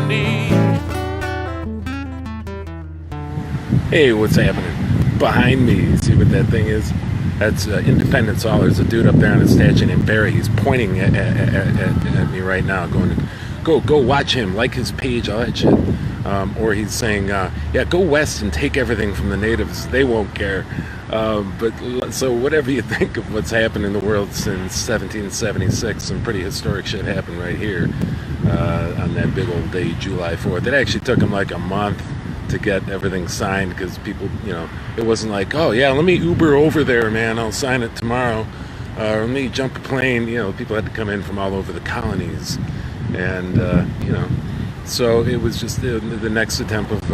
need. Hey, what's happening? Behind me, see what that thing is? That's Independence Hall. There's a dude up there on a statue named Barry. He's pointing at me right now, going, go watch him, like his page, all that shit. Or he's saying, yeah, go west and take everything from the natives. They won't care. But so whatever you think of what's happened in the world since 1776, some pretty historic shit happened right here on that big old day, July 4th. It actually took him like a month to get everything signed because people, you know, it wasn't like, oh yeah, let me Uber over there, man, I'll sign it tomorrow. Let me jump a plane. You know, people had to come in from all over the colonies, and you know, so it was just the next attempt of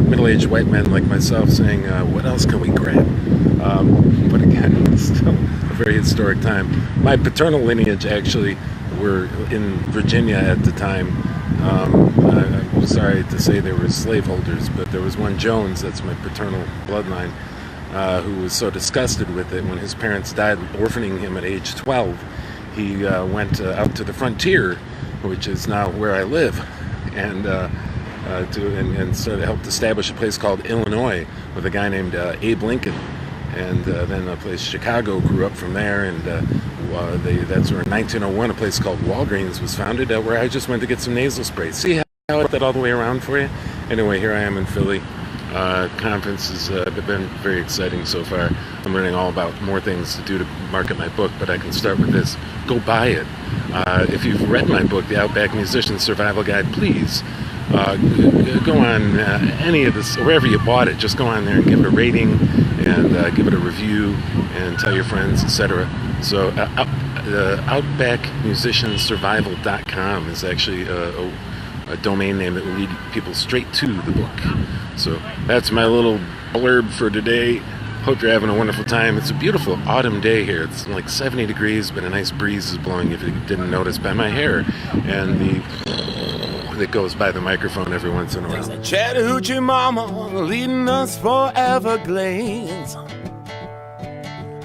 middle-aged white men like myself saying, what else can we grab? But again, it's still a very historic time. My paternal lineage actually were in Virginia at the time. I'm sorry to say they were slaveholders, but there was one Jones, that's my paternal bloodline, who was so disgusted with it when his parents died, orphaning him at age 12. He went out to the frontier, which is now where I live, and sort of helped establish a place called Illinois with a guy named Abe Lincoln. And then a place, Chicago, grew up from there, and that's where in 1901 a place called Walgreens was founded, where I just went to get some nasal spray. See how I put that all the way around for you? Anyway, here I am in Philly. Conference has been very exciting so far. I'm learning all about more things to do to market my book, but I can start with this. Go buy it. If you've read my book, The Outback Musician's Survival Guide, please go on any of this, wherever you bought it, just go on there and give it a rating and give it a review and tell your friends, etc. So outbackmusiciansurvival.com is actually a domain name that will lead people straight to the book. So that's my little blurb for today. Hope you're having a wonderful time. It's a beautiful autumn day here. It's like 70 degrees, but a nice breeze is blowing, if you didn't notice, by my hair. And that goes by the microphone every once in a while. Chattahoochee mama leading us for Everglades.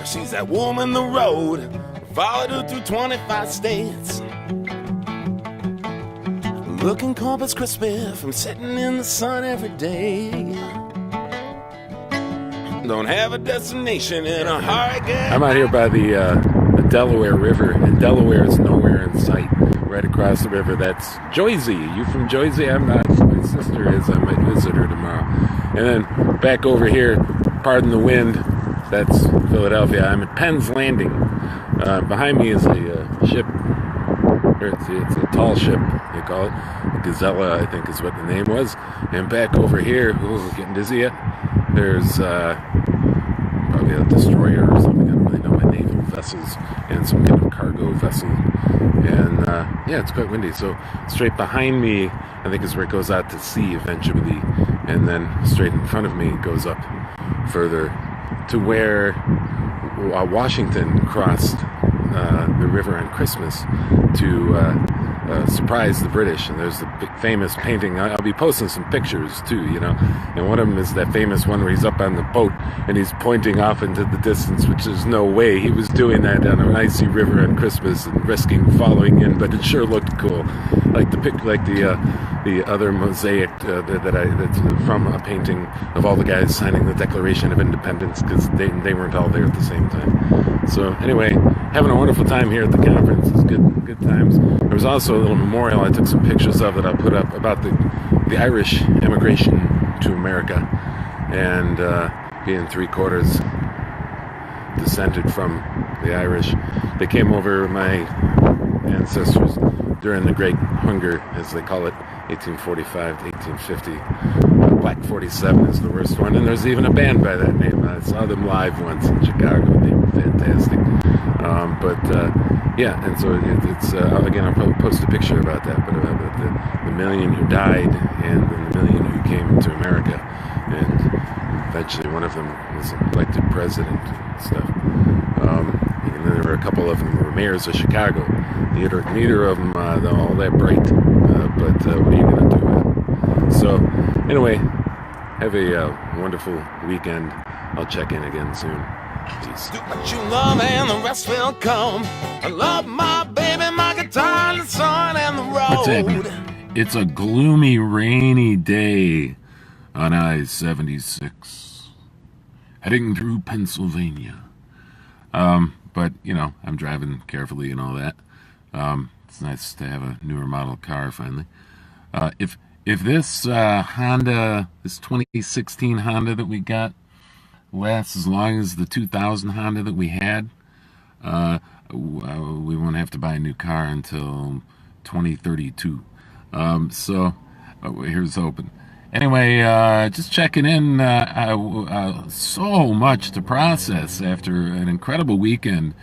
She's that woman the road, followed her through 25 states. Looking Corpus Christi from sitting in the sun every day. Don't have a destination in a hurry. I'm out here by the Delaware River, and Delaware is nowhere in sight. Right across the river, that's Joyzy. You from Joyzy? I'm not. My sister is. I might visit her tomorrow. And then back over here, pardon the wind, that's Philadelphia. I'm at Penn's Landing. Behind me is a ship. It's a tall ship, they call it. A Gazella, I think is what the name was. And back over here, ooh, getting dizzy yet? There's probably a destroyer or something. I don't really know my naval vessels, and some kind of cargo vessel. And yeah, it's quite windy. So straight behind me, I think, is where it goes out to sea eventually. And then straight in front of me it goes up further to where Washington crossed the river on Christmas to surprise the British. And there's the big famous painting. I'll be posting some pictures too, you know, and one of them is that famous one where he's up on the boat and he's pointing off into the distance, which there's no way he was doing that on an icy river on Christmas and risking falling in, but it sure looked cool, like the other mosaic that's from a painting of all the guys signing the Declaration of Independence, because they weren't all there at the same time. So anyway, having a wonderful time here at the conference. It's good times. There was also a little memorial I took some pictures of that I'll put up about the Irish immigration to America, and being 3/4 descended from the Irish. They came over, my ancestors, during the Great Hunger, as they call it, 1845 to 1850. Black 47 is the worst one, and there's even a band by that name. I saw them live once in Chicago. They were fantastic. Yeah, and so it's again, I'll probably post a picture about that, but about the million who died and then the million who came to America, and eventually one of them was elected president and stuff. And then there were a couple of them who were mayors of Chicago. Neither of them all that bright, but what are you going to do? So anyway, have a wonderful weekend. I'll check in again soon. Peace. Do what you love and the rest will come. I love my baby, my guitar, the sun and the road. It's a gloomy, rainy day on I-76, heading through Pennsylvania. But, you know, I'm driving carefully and all that. It's nice to have a newer model car finally. If this Honda, this 2016 Honda that we got lasts as long as the 2000 Honda that we had, we won't have to buy a new car until 2032. Here's hoping. Anyway, just checking in. So much to process after an incredible weekend.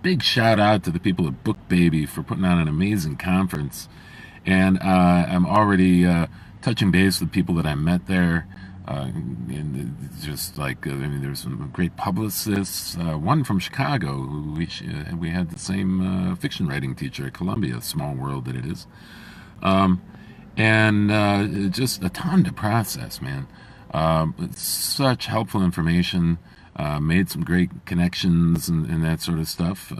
Big shout out to the people at BookBaby for putting on an amazing conference. And I'm already touching base with people that I met there. And just like, I mean, there's some great publicists. One from Chicago, who we had the same fiction writing teacher at Columbia, small world that it is. And just a ton to process, man. Such helpful information. Made some great connections and that sort of stuff.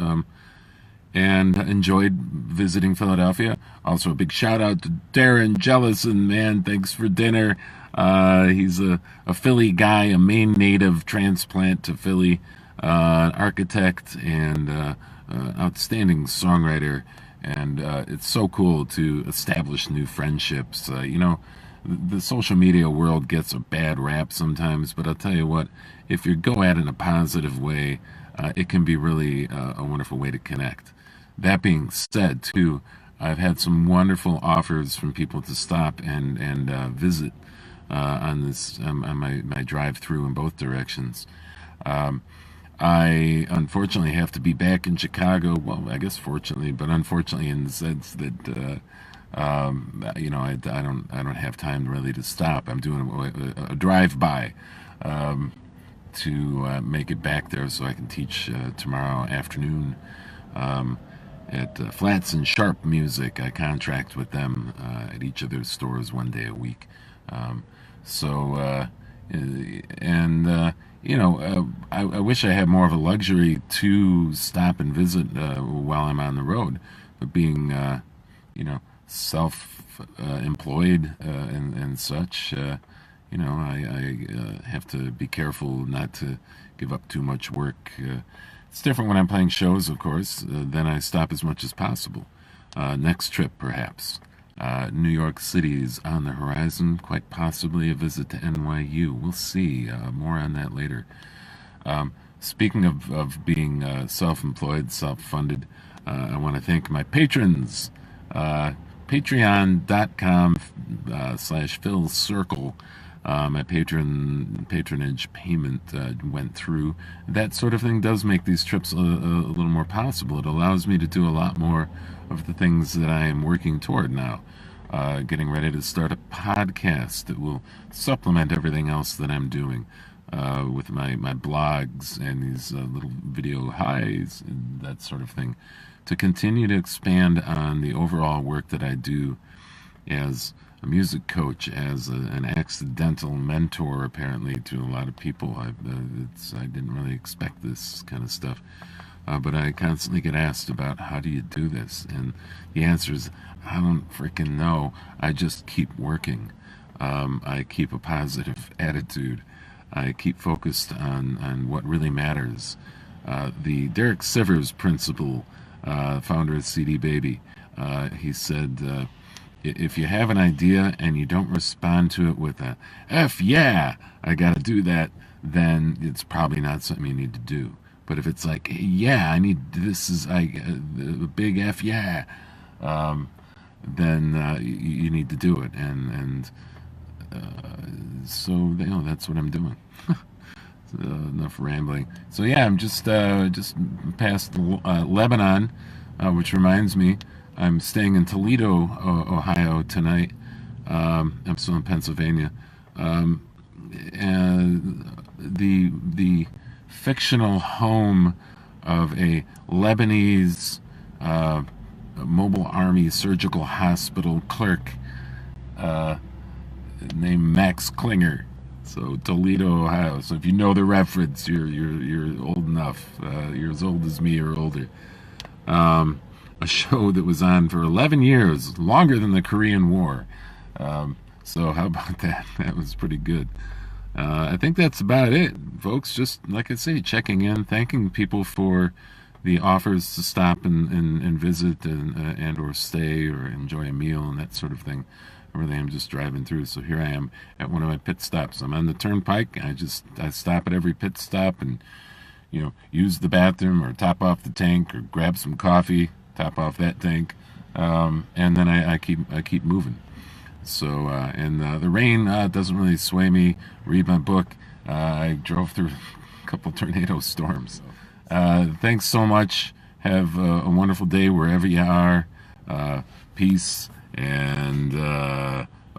And enjoyed visiting Philadelphia. Also, a big shout out to Darren Jellison, man. Thanks for dinner. He's a Philly guy, a Maine native transplant to Philly, an architect and outstanding songwriter. And it's so cool to establish new friendships. You know, the social media world gets a bad rap sometimes, but I'll tell you what, if you go at it in a positive way, it can be really a wonderful way to connect. That being said, too, I've had some wonderful offers from people to stop and visit on this on my drive through in both directions. I unfortunately have to be back in Chicago. Well, I guess fortunately, but unfortunately in the sense that you know, I don't have time really to stop. I'm doing a drive by to make it back there so I can teach tomorrow afternoon. At Flats and Sharp Music. I contract with them at each of their stores one day a week. You know, I wish I had more of a luxury to stop and visit while I'm on the road. But being, you know, self-employed and such, you know, I have to be careful not to give up too much work. It's different when I'm playing shows, of course. Then I stop as much as possible. Next trip, perhaps. New York City is on the horizon. Quite possibly a visit to NYU. We'll see. More on that later. Speaking of being self-employed, self-funded, I want to thank my patrons. Patreon.com/Phil Circle. My patronage payment went through. That sort of thing does make these trips a little more possible. It allows me to do a lot more of the things that I am working toward now. Getting ready to start a podcast that will supplement everything else that I'm doing with my blogs and these little video highs and that sort of thing, to continue to expand on the overall work that I do as a music coach, as an accidental mentor, apparently, to a lot of people. I didn't really expect this kind of stuff. But I constantly get asked about, how do you do this? And the answer is, I don't freaking know. I just keep working. I keep a positive attitude. I keep focused on what really matters. The Derek Sivers principle, founder of CD Baby, he said, if you have an idea and you don't respond to it with a F yeah, I gotta do that, then it's probably not something you need to do. But if it's like, yeah, I need this, is a big F yeah, then you need to do it. And so, you know, that's what I'm doing. Enough rambling. So yeah, I'm just past Lebanon, which reminds me, I'm staying in Toledo, Ohio tonight. I'm still in Pennsylvania. And the fictional home of a Lebanese mobile army surgical hospital clerk named Max Klinger. So Toledo, Ohio. So if you know the reference, you're old enough. You're as old as me or older. a show that was on for 11 years, longer than the Korean War. So how about that? That was pretty good. I think that's about it, folks. Just like I say, checking in, thanking people for the offers to stop and visit and or stay or enjoy a meal and that sort of thing. I really am just driving through. So here I am at one of my pit stops. I'm on the turnpike. I stop at every pit stop and use the bathroom or top off the tank or grab some coffee, top off that tank, and then I keep moving. So and the rain doesn't really sway me. Read my book. I drove through a couple tornado storms. Thanks so much. Have a wonderful day wherever you are. Peace. And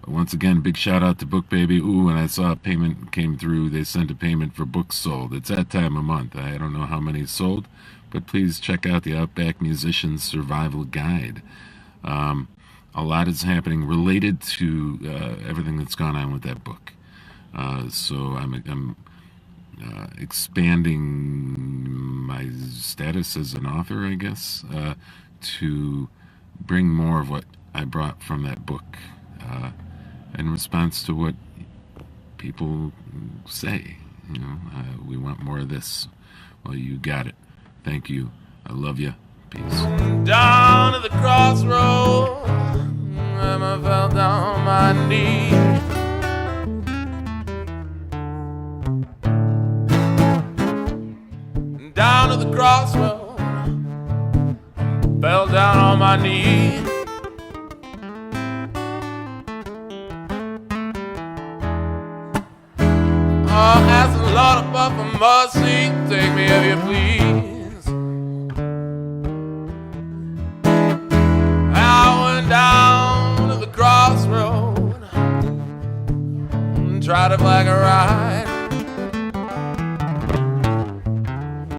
once again, big shout out to BookBaby. Ooh, and I saw a payment came through. They sent a payment for books sold. It's that time of month. I don't know how many sold, but please check out the Outback Musician's Survival Guide. A lot is happening related to everything that's gone on with that book. So I'm expanding my status as an author, I guess, to bring more of what I brought from that book in response to what people say. We want more of this. Well, you got it. Thank you. I love you. Peace. Down at the crossroad, I fell down on my knee. Down at the crossroad, fell down on my knee. Oh, ask the Lord above for mercy, take me if you please. I went down to the crossroad and tried to flag a ride.